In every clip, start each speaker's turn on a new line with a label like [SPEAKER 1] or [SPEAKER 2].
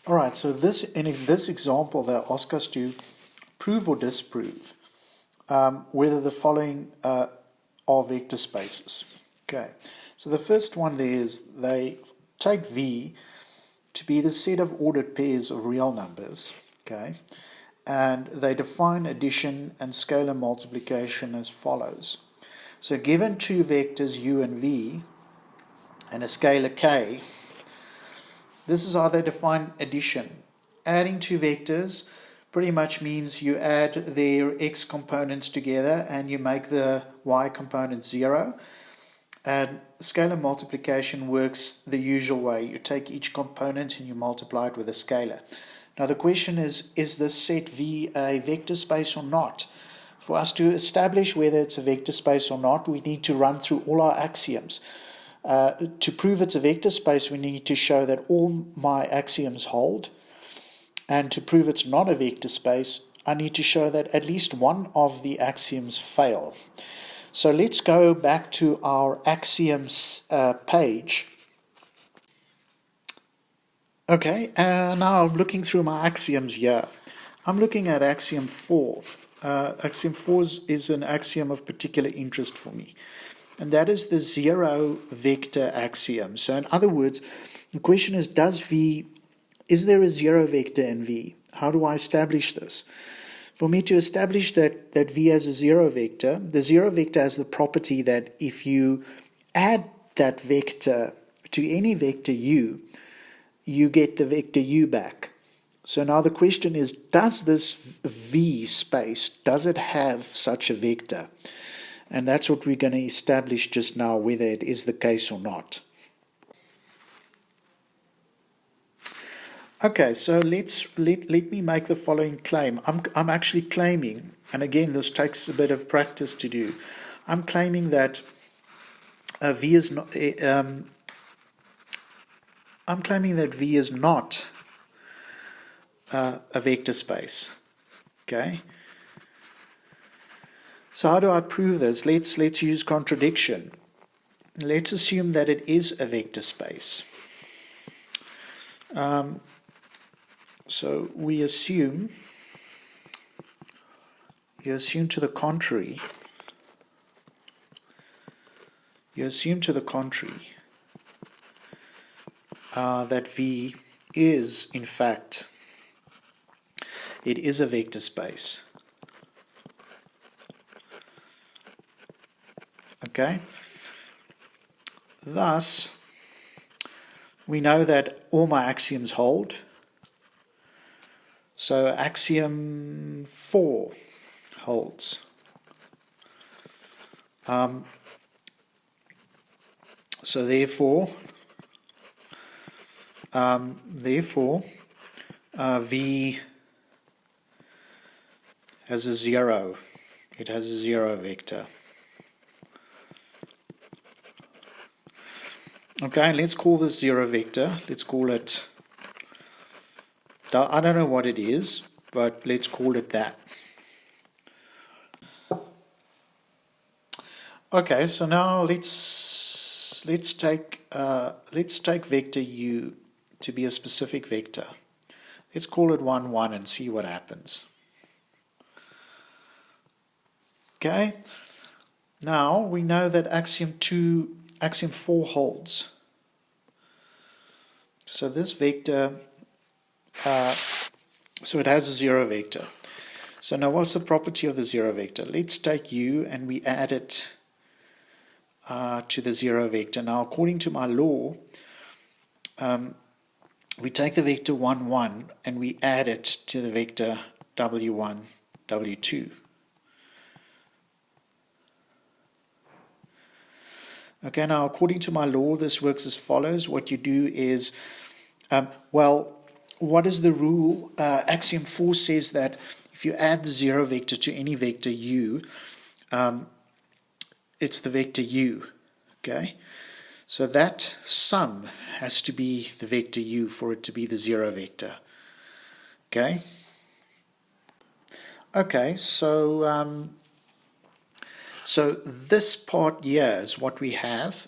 [SPEAKER 1] All right, so in this example, they ask us to prove or disprove whether the following are vector spaces. Okay, so the first one there is they take V to be the set of ordered pairs of real numbers, okay, and they define addition and scalar multiplication as follows. So given two vectors U and V and a scalar K, this is how they define addition. Adding two vectors pretty much means you add their x components together and you make the y component 0. And scalar multiplication works the usual way. You take each component and you multiply it with a scalar. Now the question is this set V a vector space or not? For us to establish whether it's a vector space or not, we need to run through all our axioms. To prove it's a vector space, we need to show that all my axioms hold. And to prove it's not a vector space, I need to show that at least one of the axioms fail. So let's go back to our axioms page. Okay, now I'm looking through my axioms here. I'm looking at axiom 4. Axiom 4 is an axiom of particular interest for me. And that is the zero vector axiom. So in other words, the question is, is there a zero vector in V? How do I establish this? For me to establish that V has a zero vector, the zero vector has the property that if you add that vector to any vector U, you get the vector U back. So now the question is, does this V space, does it have such a vector? And that's what we're going to establish just now, whether it is the case or not. Okay, so let me make the following claim. I'm actually claiming, and again this takes a bit of practice to do. I'm claiming that V is not. I'm claiming that V is not a vector space. Okay. So how do I prove this? Let's use contradiction. Let's assume that it is a vector space. So you assume to the contrary. You assume to the contrary that V is, in fact, it is a vector space. Okay. Thus, we know that all my axioms hold. So axiom 4 holds. So therefore, V has a 0. It has a 0 vector. Okay, let's call this 0 vector. Let's call it, I don't know what it is, but let's call it that. Okay, so now let's take vector U to be a specific vector. Let's call it 1, 1 and see what happens. Okay, now we know that axiom 4 holds. So this vector, so it has a 0 vector. So now what's the property of the 0 vector? Let's take U and we add it to the 0 vector. Now according to my law, we take the vector 1, 1 and we add it to the vector W1, W2. Okay, now according to my law, this works as follows. What you do is, what is the rule? Axiom 4 says that if you add the 0 vector to any vector U, it's the vector U. Okay, so that sum has to be the vector U for it to be the 0 vector. Okay. Okay, so this part here is what we have,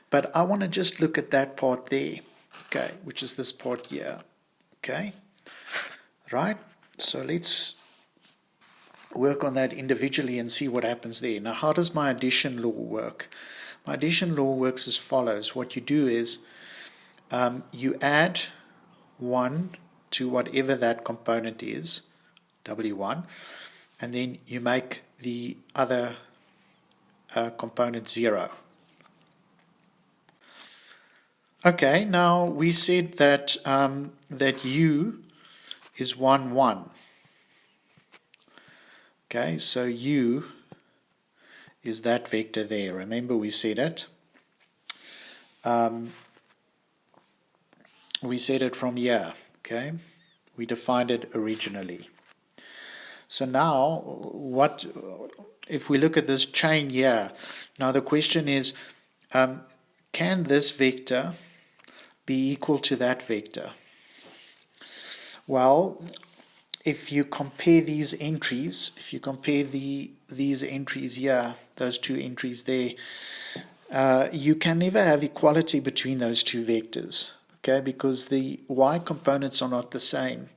[SPEAKER 1] but I want to just look at that part there, okay, which is this part here. Okay, right? So let's work on that individually and see what happens there. Now, how does my addition law work? My addition law works as follows. What you do is you add 1 to whatever that component is, W1, and then you make the other component 0. Okay, now we said that that U is 1, 1. Okay, so U is that vector there. Remember we said it. We said it from here. Okay, we defined it originally. So now, what if we look at this chain here? Now the question is, can this vector be equal to that vector? Well, if you compare these entries, if you compare these entries here, those two entries there, you can never have equality between those two vectors, okay, because the y components are not the same.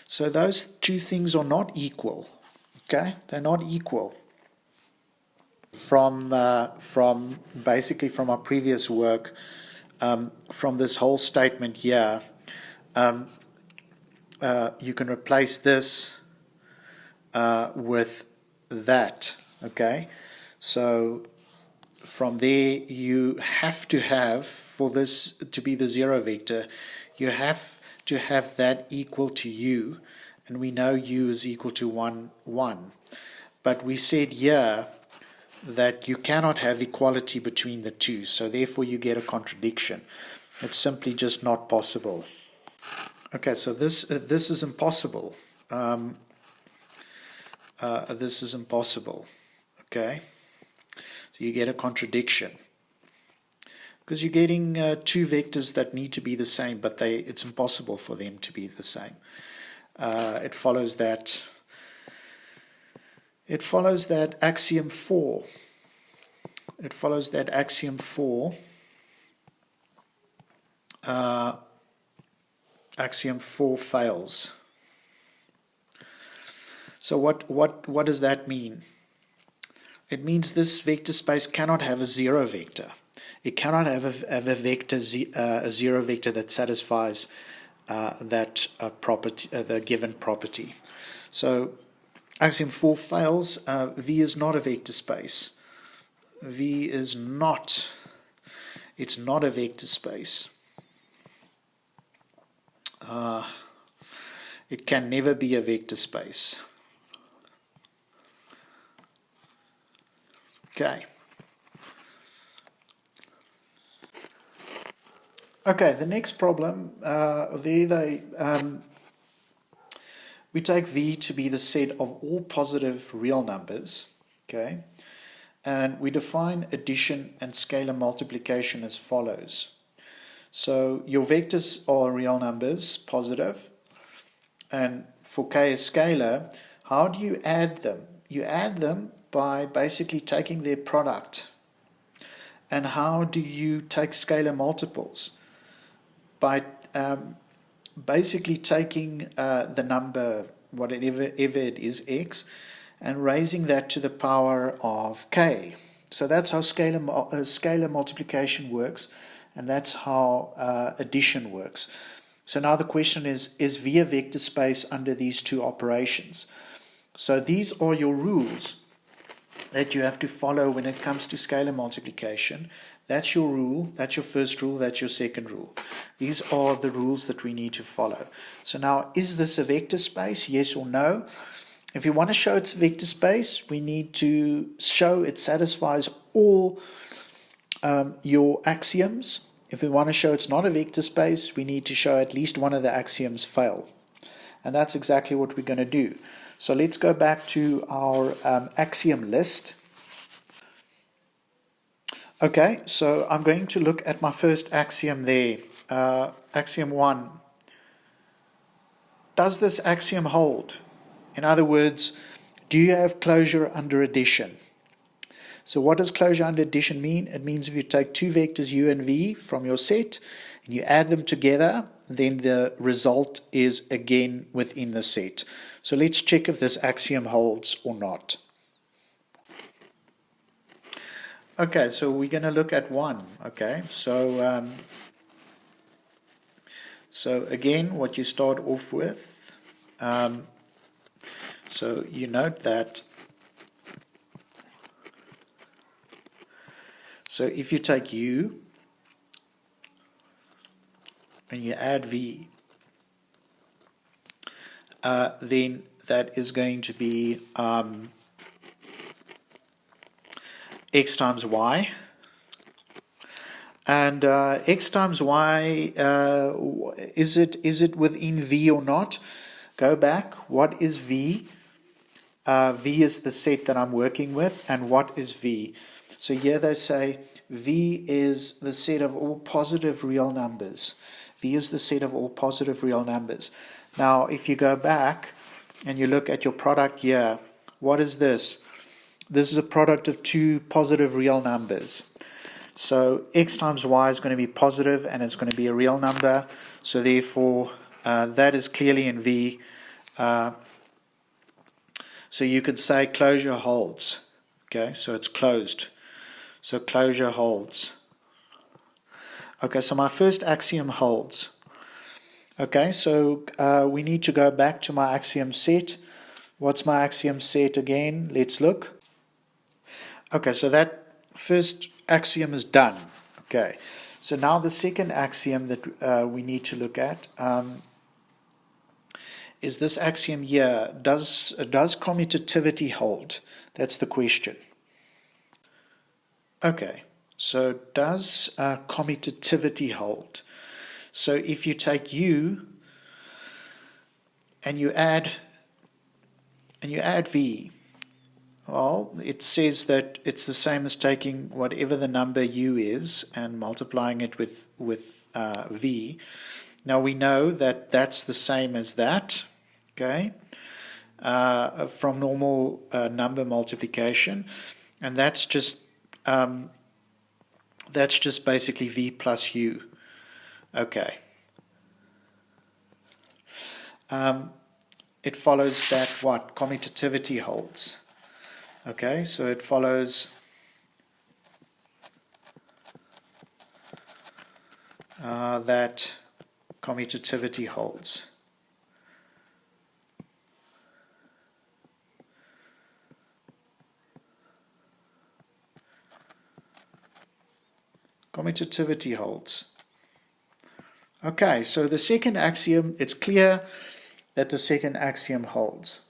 [SPEAKER 1] So those two things are not equal, okay? They're not equal. From basically from our previous work, from this whole statement here, you can replace this with that, okay? So from there you have to have, for this to be the 0 vector, you have to have that equal to U, and we know U is equal to 1, 1. But we said here that you cannot have equality between the two, so therefore you get a contradiction. It's simply just not possible. Okay, so this is impossible. This is impossible. Okay, so you get a contradiction because you're getting two vectors that need to be the same, but it's impossible for them to be the same. It follows that axiom 4. It follows that axiom 4. Axiom 4 fails. So what does that mean? It means this vector space cannot have a 0 vector. It cannot have a vector, a 0 vector that satisfies that property, the given property. So axiom 4 fails. V is not a vector space. V is not. It's not a vector space. It can never be a vector space. Okay. Okay, the next problem, we take V to be the set of all positive real numbers, okay, and we define addition and scalar multiplication as follows. So your vectors are real numbers, positive, and for k is scalar. How do you add them? You add them by basically taking their product. And how do you take scalar multiples? By basically taking the number, whatever it is, x, and raising that to the power of k. So that's how scalar multiplication works, and that's how addition works. So now the question is V a vector space under these two operations? So these are your rules that you have to follow when it comes to scalar multiplication. That's your rule, that's your first rule, that's your second rule. These are the rules that we need to follow. So now, is this a vector space, yes or no? If you want to show it's a vector space, we need to show it satisfies all your axioms. If we want to show it's not a vector space, we need to show at least one of the axioms fail. And that's exactly what we're going to do. So let's go back to our axiom list. Okay, so I'm going to look at my first axiom there. Axiom 1. Does this axiom hold? In other words, do you have closure under addition? So what does closure under addition mean? It means if you take two vectors u and v from your set, and you add them together, then the result is again within the set. So let's check if this axiom holds or not. Okay, so we're going to look at 1. Okay, so again, what you start off with, so you note that, so if you take U and you add V, then that is going to be x times y. And x times y, is it within V or not? Go back. What is V? V is the set that I'm working with. And what is V? So here they say V is the set of all positive real numbers. V is the set of all positive real numbers. Now, if you go back and you look at your product here, what is this? This is a product of two positive real numbers. So x times y is going to be positive and it's going to be a real number. So therefore, that is clearly in V. So you could say closure holds. Okay, so it's closed. So closure holds. Okay, so my first axiom holds. Okay, so we need to go back to my axiom set. What's my axiom set again? Let's look. Okay, so that first axiom is done. Okay, so now the second axiom that we need to look at is this axiom here. Does commutativity hold? That's the question. Okay, so does commutativity hold? So if you take U and you add V, well, it says that it's the same as taking whatever the number U is and multiplying it with V. Now we know that that's the same as that, okay, from normal number multiplication, and that's just basically V plus U. Okay. It follows that what? Commutativity holds. Okay, so it follows that commutativity holds. Commutativity holds. Okay, so the second axiom, it's clear that the second axiom holds.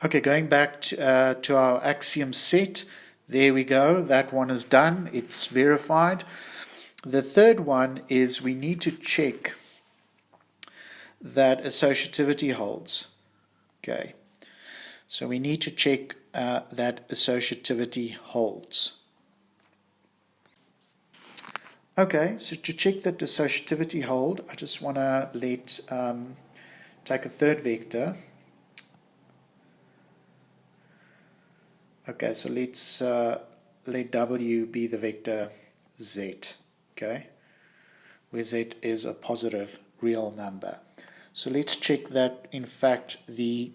[SPEAKER 1] Okay, going back to our axiom set, there we go, that one is done, it's verified. The third one is we need to check that associativity holds. Okay, so we need to check that associativity holds. Okay, so to check that associativity hold, I just want to take a third vector. Okay, so let's let W be the vector Z, okay, where Z is a positive real number. So let's check that, in fact, the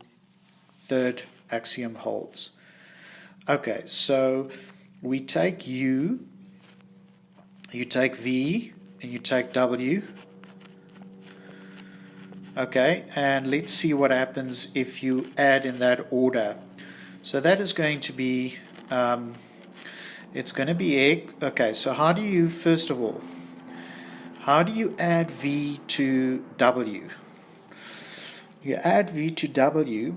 [SPEAKER 1] third axiom holds. Okay, so we take U, you take V, and you take W. Okay, and let's see what happens if you add in that order. So that is going to be, it's going to be egg. Okay, so how do you, first of all, how do you add V to W? You add V to W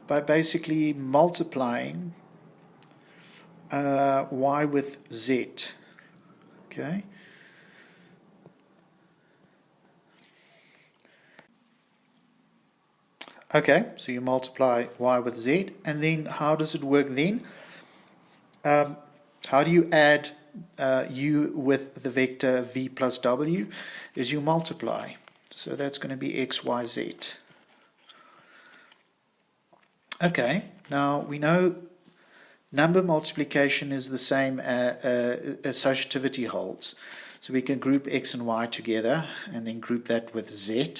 [SPEAKER 1] by basically multiplying Y with Z. Okay. Okay, so you multiply Y with Z, and then how does it work then? How do you add U with the vector V plus W? Is you multiply. So that's going to be X, Y, Z. Okay, now we know number multiplication is the same as associativity holds. So we can group x and y together and then group that with z.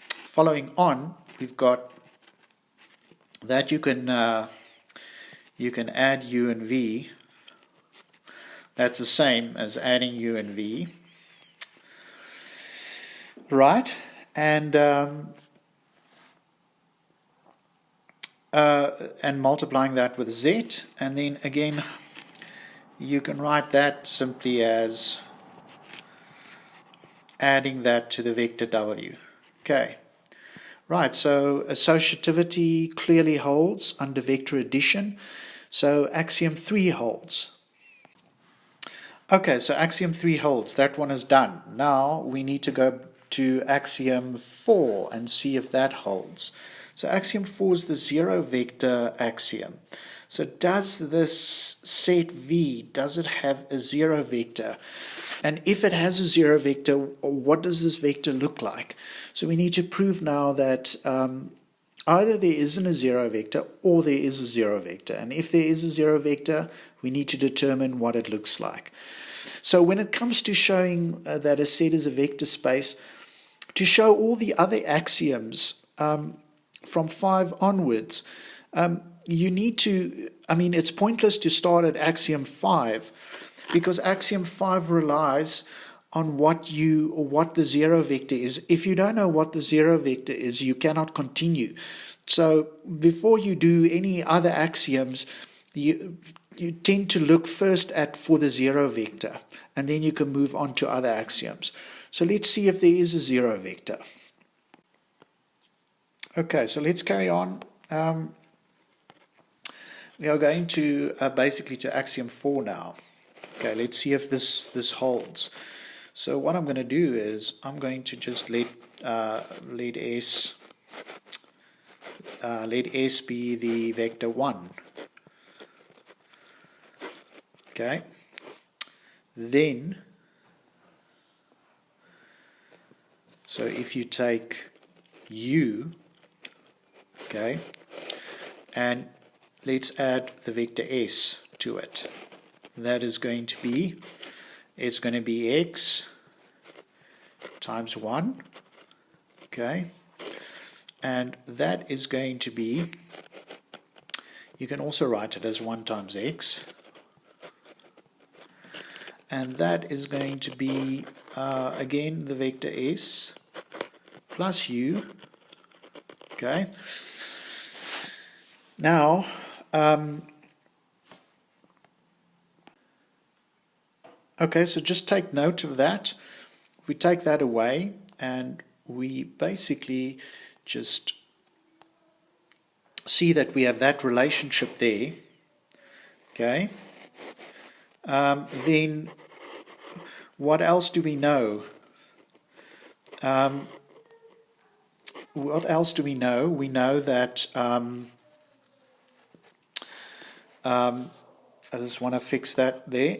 [SPEAKER 1] Following on, we've got that you can add u and v. That's the same as adding u and v, right? And multiplying that with z, and then again you can write that simply as adding that to the vector w. Okay, right, so associativity clearly holds under vector addition, so axiom 3 holds. Okay, so axiom 3 holds, that one is done. Now we need to go to axiom 4 and see if that holds. So axiom 4 is the zero vector axiom. So does this set V, does it have a zero vector? And if it has a zero vector, what does this vector look like? So we need to prove now that either there isn't a zero vector or there is a zero vector. And if there is a zero vector, we need to determine what it looks like. So when it comes to showing that a set is a vector space, to show all the other axioms from 5 onwards, you need to, it's pointless to start at axiom 5 because axiom 5 relies on what the zero vector is. If you don't know what the zero vector is, you cannot continue. So before you do any other axioms, you tend to look first for the zero vector, and then you can move on to other axioms. So let's see if there is a zero vector. Okay, so let's carry on. We are going to basically to axiom 4 now. Okay, let's see if this holds. So what I'm going to do is I'm going to just let S be the vector 1. Okay, then so if you take u, okay, and let's add the vector s to it, that is going to be, it's going to be x times 1, okay, and that is going to be, you can also write it as 1 times x, and that is going to be again the vector s plus u. Okay, now okay, so just take note of that. If we take that away and we basically just see that we have that relationship there, okay, then what else do we know? What else do we know? We know that I just want to fix that there.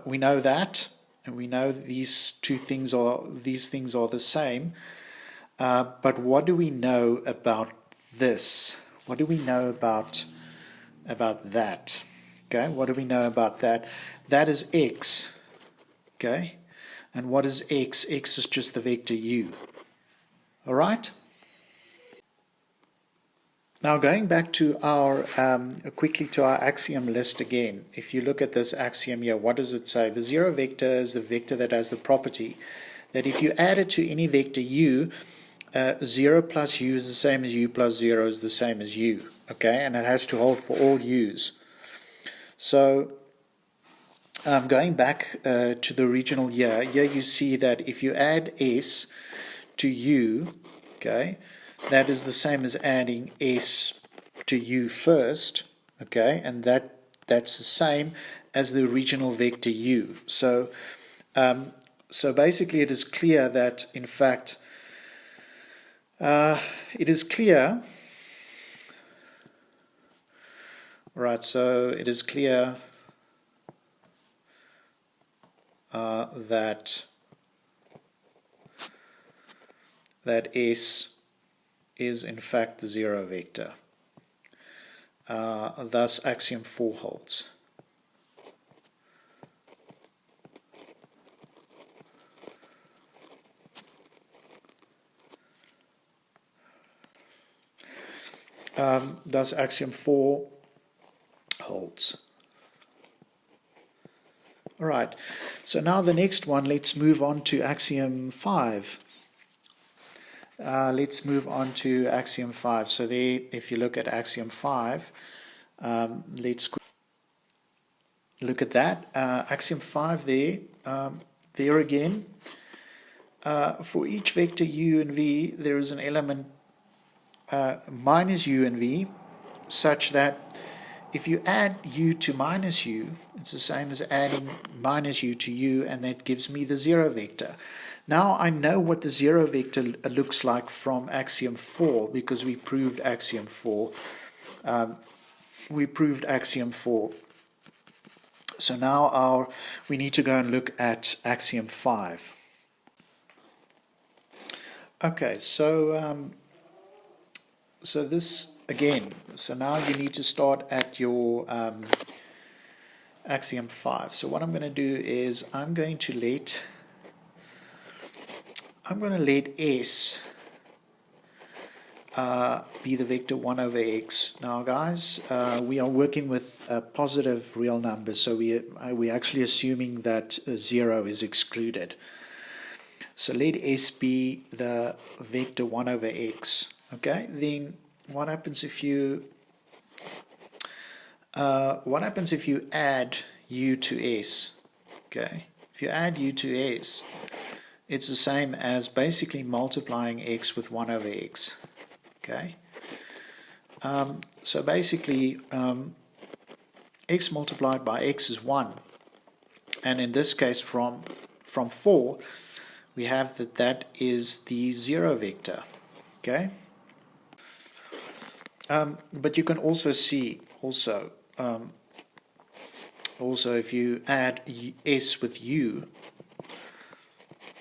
[SPEAKER 1] We know that, and we know that these things are the same. But what do we know about this? What do we know about that? Okay, what do we know about that? That is x. Okay, and what is x? X is just the vector u. All right. Now going back to our quickly to our axiom list again. If you look at this axiom here, what does it say? The zero vector is the vector that has the property that if you add it to any vector u, 0 plus u is the same as u plus 0 is the same as u. Okay, and it has to hold for all u's. So going back to the original here you see that if you add s to u, okay, that is the same as adding s to u first, okay, and that's the same as the original vector u. So so basically it is clear that in fact it is clear, right, so it is clear that s is in fact the zero vector. Thus axiom 4 holds. thus axiom 4 holds. All right, so now the next one, let's move on to axiom 5. Let's move on to axiom 5. So there, if you look at axiom 5, let's look at that. Axiom 5 there, there again, for each vector u and v, there is an element minus u and v, such that if you add u to minus u, it's the same as adding minus u to u, and that gives me the 0 vector. Now I know what the 0 vector looks like from axiom 4, because we proved axiom 4. So now we need to go and look at axiom 5. Okay, so so this again, so now you need to start at your axiom 5. So what I'm going to do is I'm going to let S be the vector 1 over x. Now guys, we are working with positive real numbers, so we're actually assuming that 0 is excluded. So let S be the vector 1 over x. Okay, then what happens if you add u to S? Okay, if you add u to S, it's the same as basically multiplying x with 1 over x. Okay, so basically x multiplied by x is 1, and in this case from 4 we have that is the 0 vector. Okay, but you can also see also if you add s with u,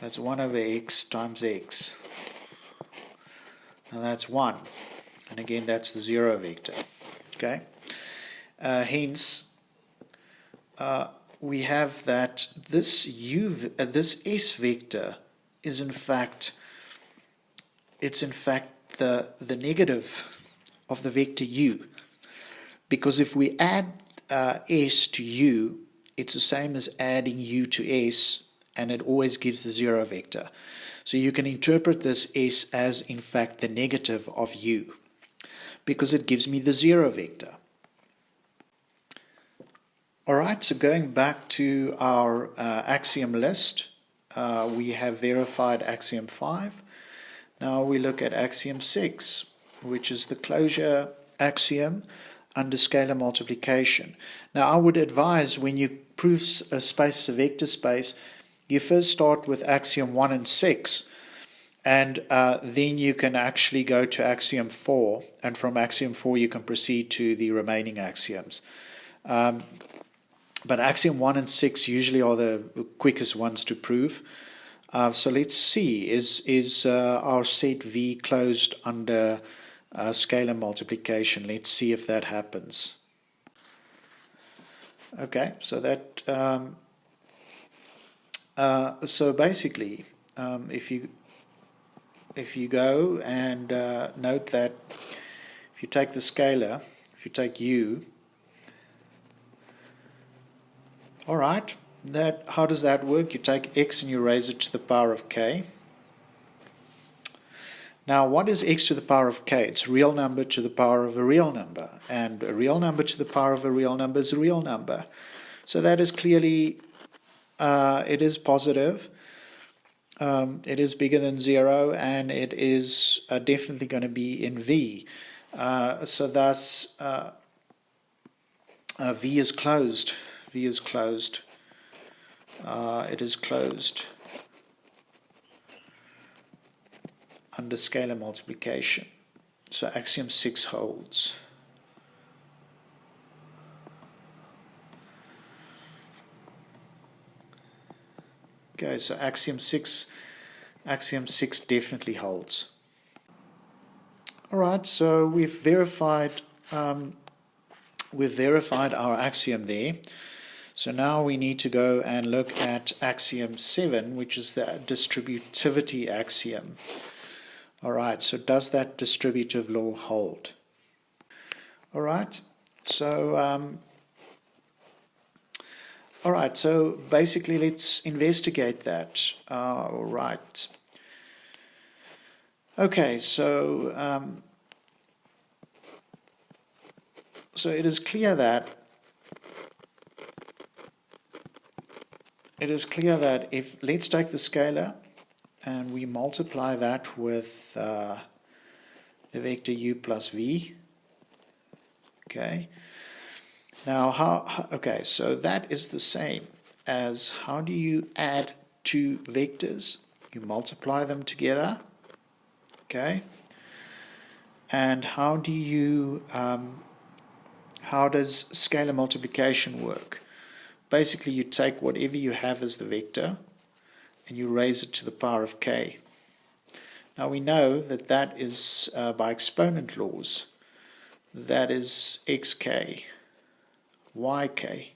[SPEAKER 1] that's 1 over x times x, and that's 1, and again that's the 0 vector. Okay, hence we have that this this s vector is in fact the negative of the vector u, because if we add s to u, it's the same as adding u to s, and it always gives the 0 vector. So you can interpret this s as in fact the negative of u, because it gives me the 0 vector. Alright, so going back to our axiom list, we have verified axiom 5. Now we look at axiom 6, which is the closure axiom under scalar multiplication. Now I would advise, when you prove a space is a vector space, you first start with axiom 1 and 6, and then you can actually go to axiom 4, and from axiom 4 you can proceed to the remaining axioms. But axiom 1 and 6 usually are the quickest ones to prove. So let's see, is our set V closed under scalar multiplication? Let's see if that happens. Okay, so that so basically, if you go and note that if you take the scalar, if you take u, all right, how does that work? You take x and you raise it to the power of k. Now, what is x to the power of k? It's a real number to the power of a real number, and a real number to the power of a real number is a real number. So that is clearly, it is positive, it is bigger than 0, and it is definitely going to be in V. So thus, V is closed. V is closed. It is closed under scalar multiplication. So axiom 6 holds. Okay, so axiom 6 definitely holds. All right, so we've verified our axiom there. So now we need to go and look at axiom 7, which is the distributivity axiom. All right, so does that distributive law hold? All right. So, all right. So basically, let's investigate that. All right. Okay. So, so it is clear that if let's take the scalar and we multiply that with the vector u plus v. Okay. Now, okay, so that is the same as how do you add two vectors? You multiply them together, okay? And how does scalar multiplication work? Basically, you take whatever you have as the vector and you raise it to the power of k. Now, we know that that is, by exponent laws, that is xk. yk.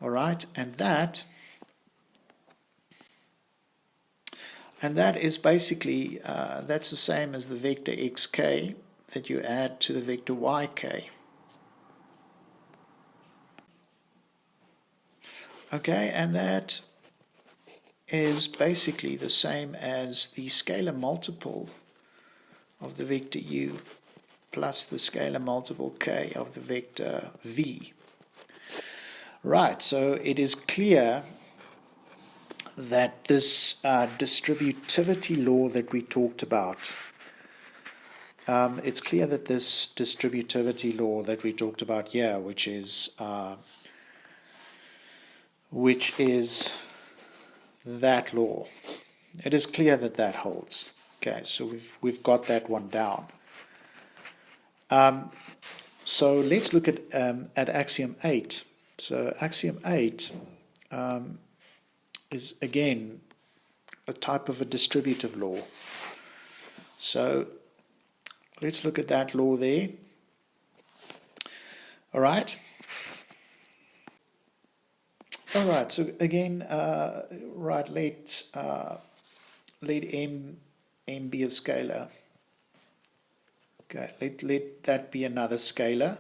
[SPEAKER 1] All right, and that is basically that's the same as the vector xk that you add to the vector yk. Okay, and that is basically the same as the scalar multiple of the vector u plus the scalar multiple k of the vector v. Right, so it is clear that this distributivity law that we talked about, it's clear that this distributivity law that we talked about here, which is that law, it is clear that that holds. Okay, so we've got that one down. So let's look at Axiom 8. So Axiom 8 is again a type of a distributive law. So let's look at that law there. All right. All right. So again, right. Let m be a scalar. Okay. Let that be another scalar.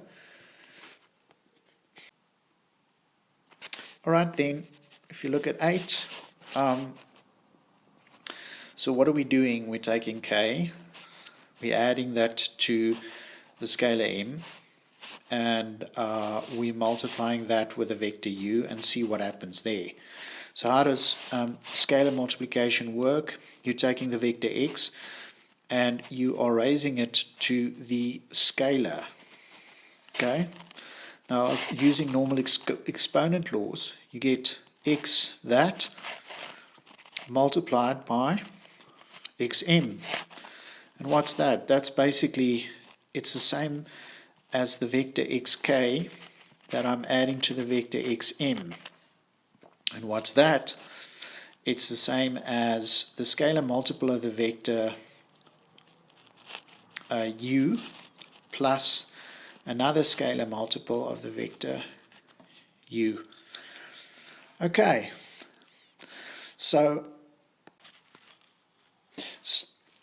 [SPEAKER 1] All right. Then, if you look at 8, so what are we doing? We're taking k, we're adding that to the scalar m, and we're multiplying that with a vector u and see what happens there. So how does scalar multiplication work? You're taking the vector x and you are raising it to the scalar. Okay? Now, using normal exponent laws, you get x that multiplied by xm. And what's that? That's basically, it's the same as the vector xk that I'm adding to the vector xm. And what's that? It's the same as the scalar multiple of the vector u plus another scalar multiple of the vector u. Okay, so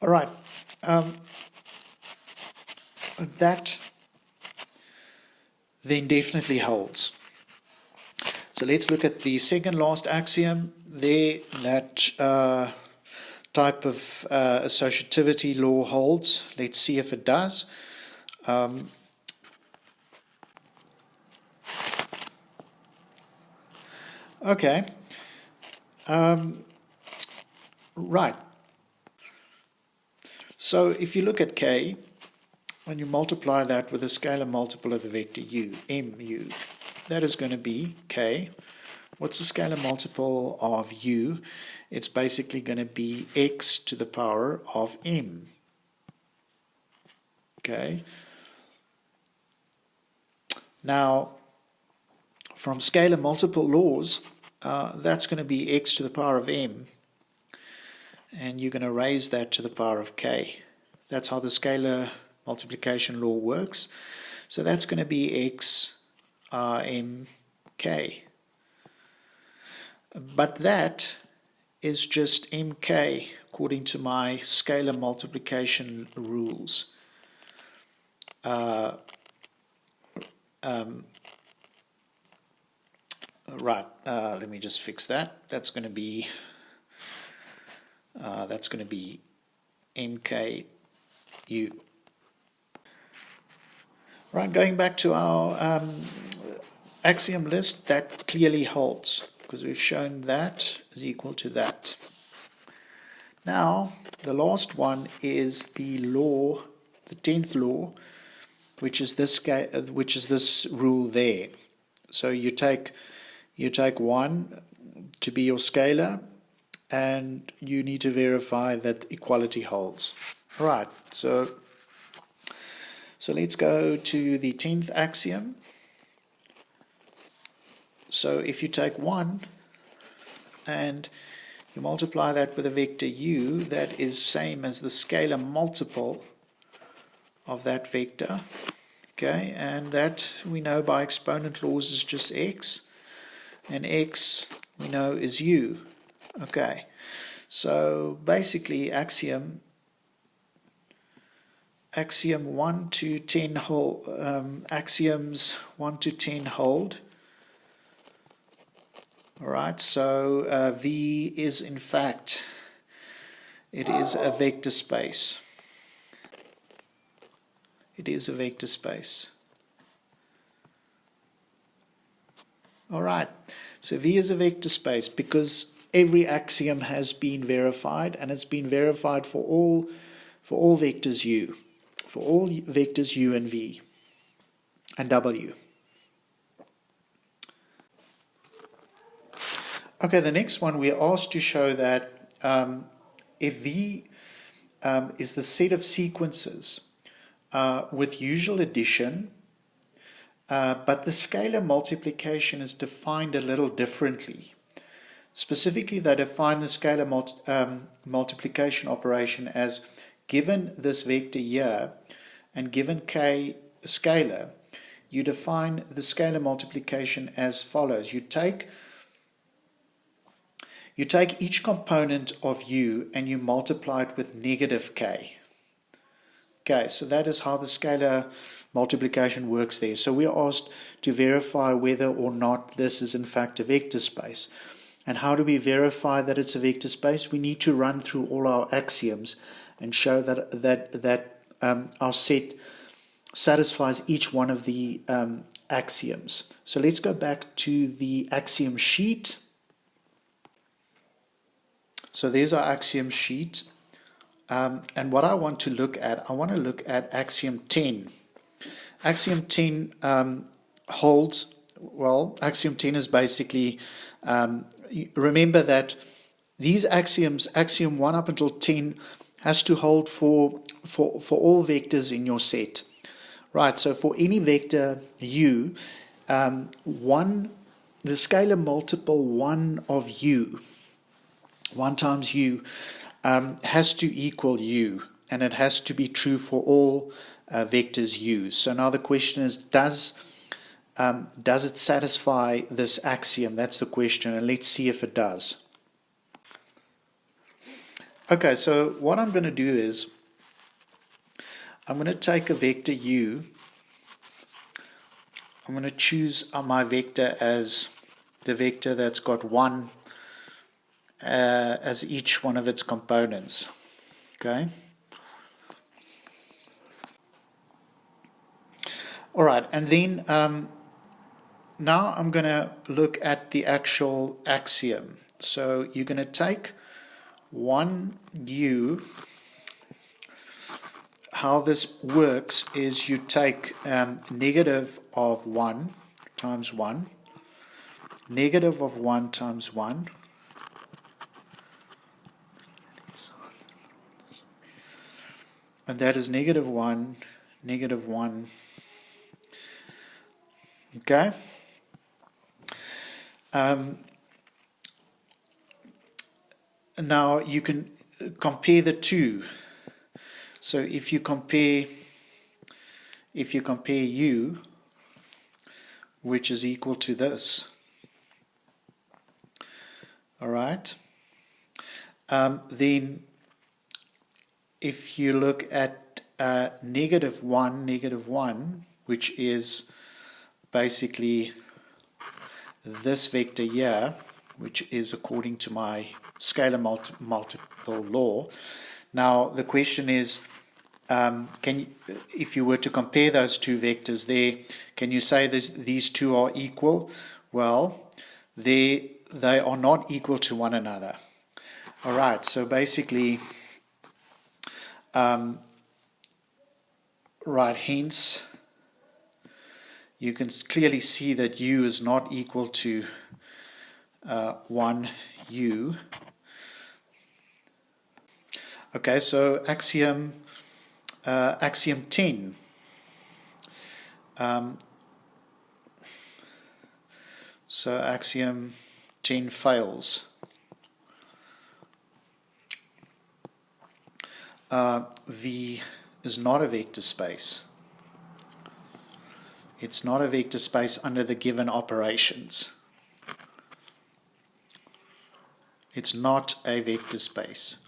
[SPEAKER 1] all right, that then definitely holds. So let's look at the second last axiom there. That type of associativity law holds. Let's see if it does. Okay. Right. So if you look at k, when you multiply that with a scalar multiple of the vector u, mu, that is going to be k. What's the scalar multiple of u? It's basically going to be x to the power of m. Okay. Now, from scalar multiple laws, that's going to be x to the power of m. And you're going to raise that to the power of k. That's how the scalar multiplication law works. So that's going to be x m k. But that is just mk according to my scalar multiplication rules. right, let me just fix that. That's going to be MKU. Right, going back to our axiom list, that clearly holds because we've shown that is equal to that. Now, the last one is the law, the 10th law, which is this rule there. So you take 1 to be your scalar, and you need to verify that equality holds. All right, so let's go to the 10th axiom. So if you take 1 and you multiply that with a vector u, that is same as the scalar multiple of that vector. Okay, and that we know by exponent laws is just x, and x we know is u. Okay, so basically axiom 1 to 10 hold, axioms 1 to 10 hold. All right, so V is in fact, it is a vector space. It is a vector space. All right, so V is a vector space because every axiom has been verified, and it's been verified for all vectors U, for all vectors U and V and W. Okay, the next one, we are asked to show that if V is the set of sequences with usual addition, but the scalar multiplication is defined a little differently. Specifically, they define the scalar multiplication operation as given this vector here and given k scalar, you define the scalar multiplication as follows. You take each component of u and you multiply it with negative k. Okay, so that is how the scalar multiplication works there. So we are asked to verify whether or not this is in fact a vector space. And how do we verify that it's a vector space? We need to run through all our axioms and show that our set satisfies each one of the axioms. So let's go back to the axiom sheet. So there's our axiom sheet. And what I want to look at, axiom 10. Axiom 10 holds, well, axiom 10 is basically, remember that these axioms, axiom 1 up until 10, has to hold for all vectors in your set. Right, so for any vector u, the scalar multiple 1 of u, 1 times u, has to equal u, and it has to be true for all vectors u. So now the question is, does it satisfy this axiom? That's the question, and let's see if it does. Okay, so what I'm going to do is I'm going to take a vector u. I'm going to choose my vector as the vector that's got 1 as each one of its components. Okay. All right, and then now I'm going to look at the actual axiom. So you're going to take 1u. How this works is you take negative of 1 times 1, negative of 1 times 1, and that is negative 1, negative 1. Okay. Now you can compare the two. So if you compare u, which is equal to this, all right, then if you look at negative 1, which is basically this vector here, which is according to my scalar multiple law. Now the question is, if you were to compare those two vectors there, can you say that these two are equal? Well, they are not equal to one another. All right, so basically, right, hence, you can clearly see that u is not equal to 1u. Okay, so axiom 10. So axiom 10 fails. V is not a vector space. It's not a vector space under the given operations. It's not a vector space.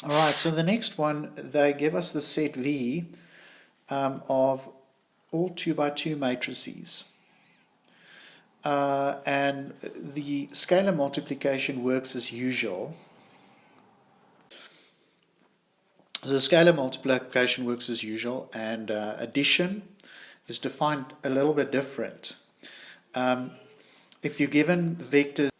[SPEAKER 1] All right, so the next one, they give us the set V of all 2 by 2 matrices. And the scalar multiplication works as usual. So the scalar multiplication works as usual, and addition is defined a little bit different. If you're given vectors,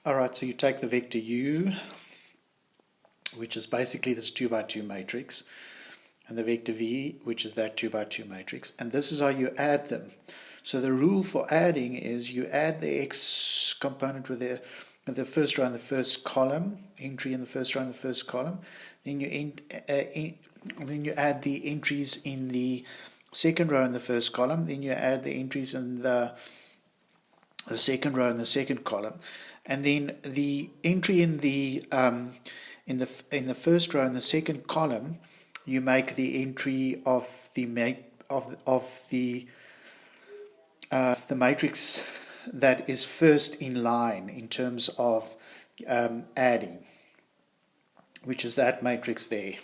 [SPEAKER 1] all right, so you take the vector u, which is basically this 2 by 2 matrix, and the vector v, which is that 2 by 2 matrix, and this is how you add them. So the rule for adding is you add the x component with the first row in the first column, entry in the first row in the first column, then you add the entries in the second row in the first column, then you add the entries in the second row in the second column, and then the entry in the first row in the second column, you make the entry of the matrix that is first in line in terms of adding, which is that matrix there.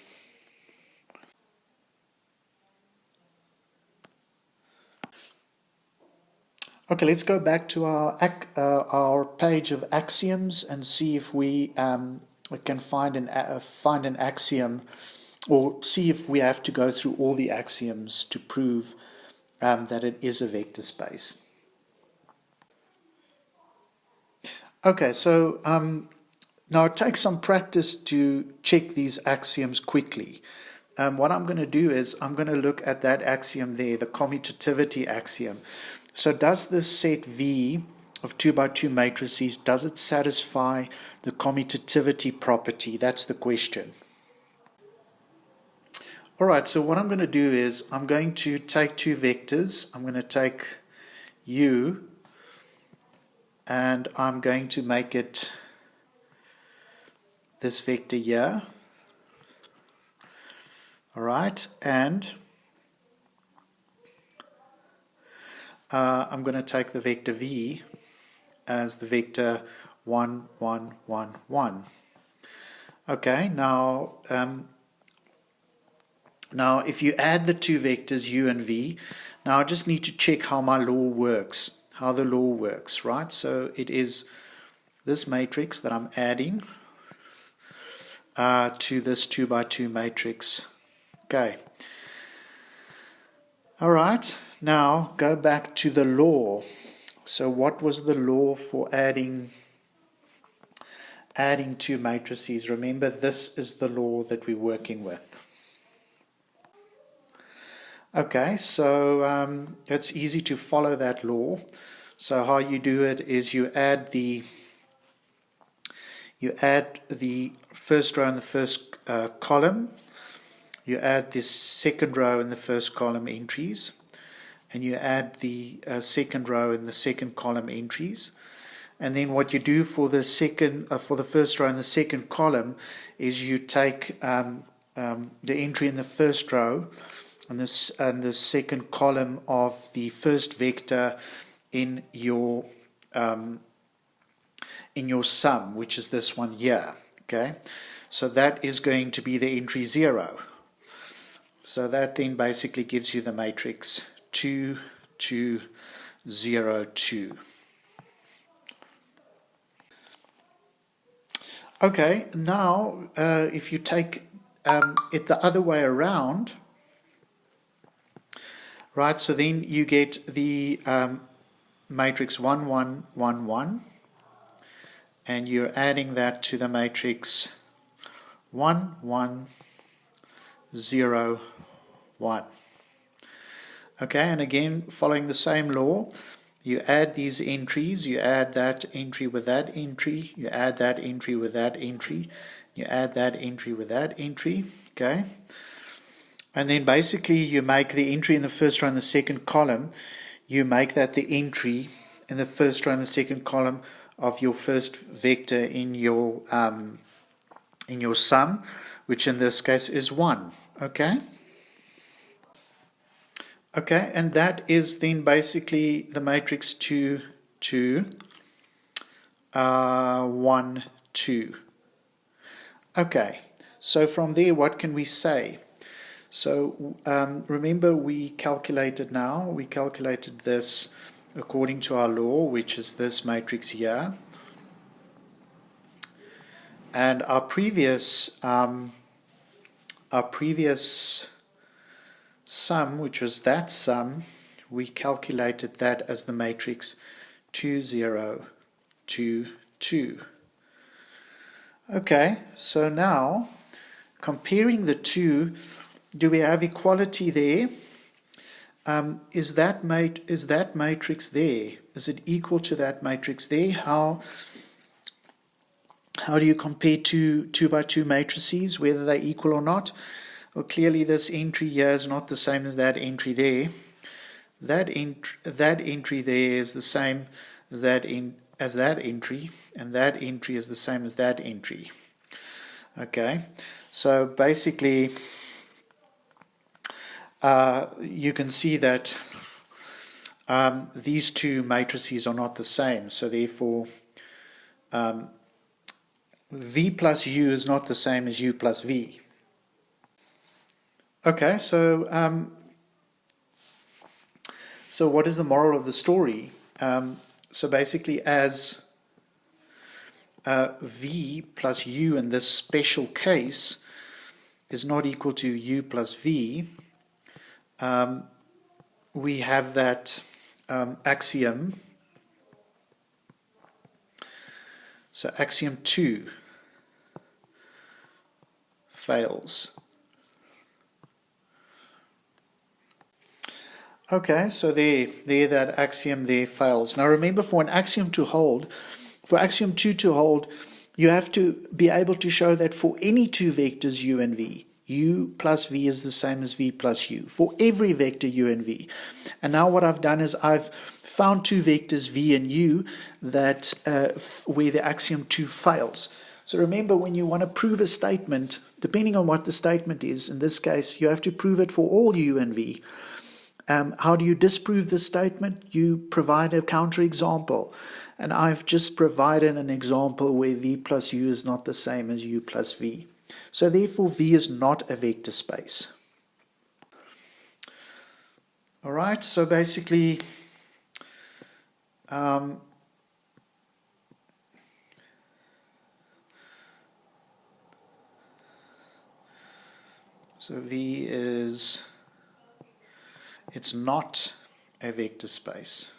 [SPEAKER 1] Okay, let's go back to our page of axioms and see if we can find an axiom, or see if we have to go through all the axioms to prove that it is a vector space. Okay, so now it takes some practice to check these axioms quickly. What I'm going to do is I'm going to look at that axiom there, the commutativity axiom. So does this set V of 2 by 2 matrices, does it satisfy the commutativity property? That's the question. All right, so what I'm going to do is I'm going to take two vectors. I'm going to take u, and I'm going to make it this vector here. All right, and I'm going to take the vector v as the vector 1, 1, 1, 1. Okay, now if you add the two vectors u and v, now I just need to check how my law works, how the law works, right? So it is this matrix that I'm adding to this 2 by 2 matrix. Okay. All right, now go back to the law. So what was the law for adding two matrices? Remember, this is the law that we're working with. Okay, so it's easy to follow that law. So how you do it is you add the first row in the first column, you add the second row in the first column entries, and you add the second row in the second column entries. And then what you do for the first row in the second column is you take the entry in the first row and the second column of the first vector in your sum, which is this one here. Okay, so that is going to be the entry 0. So that then basically gives you the matrix 2, 2, 0, 2. Okay, now if you take it the other way around, right, so then you get the matrix 1, 1, 1, 1, and you're adding that to the matrix 1, 1, 0, 1. Okay, and again, following the same law, you add these entries, you add that entry with that entry, you add that entry with that entry, you add that entry with that entry, okay? And then basically you make the entry in the first row and the second column, you make that the entry in the first row and the second column of your first vector in your sum, which in this case is 1, okay? Okay, and that is then basically the matrix 2, 2, 1, 2. Okay, so from there, what can we say? So remember we calculated this according to our law, which is this matrix here. And our previous sum, which was that sum, we calculated that as the matrix 2, 0, 2, 2. Okay, so now comparing the two, do we have equality there? Is that matrix there? Is it equal to that matrix there? How do you compare two by two matrices, whether they're equal or not? Well, clearly this entry here is not the same as that entry there. That entry there is the same as that entry, and that entry is the same as that entry. Okay, so basically you can see that these two matrices are not the same, so therefore V plus U is not the same as U plus V. Okay, so what is the moral of the story? So basically, as V plus U in this special case is not equal to U plus V, we have that axiom. So axiom 2 fails. Okay, so there that axiom there fails. Now remember, for an axiom to hold, for axiom 2 to hold, you have to be able to show that for any two vectors U and V, U plus V is the same as V plus U, for every vector U and V. And now what I've done is I've found two vectors V and U that where the axiom 2 fails. So remember, when you want to prove a statement, depending on what the statement is, in this case, you have to prove it for all U and V. How do you disprove this statement? You provide a counterexample. And I've just provided an example where V plus U is not the same as U plus V. So therefore, V is not a vector space. All right, so basically, so V is, it's not a vector space.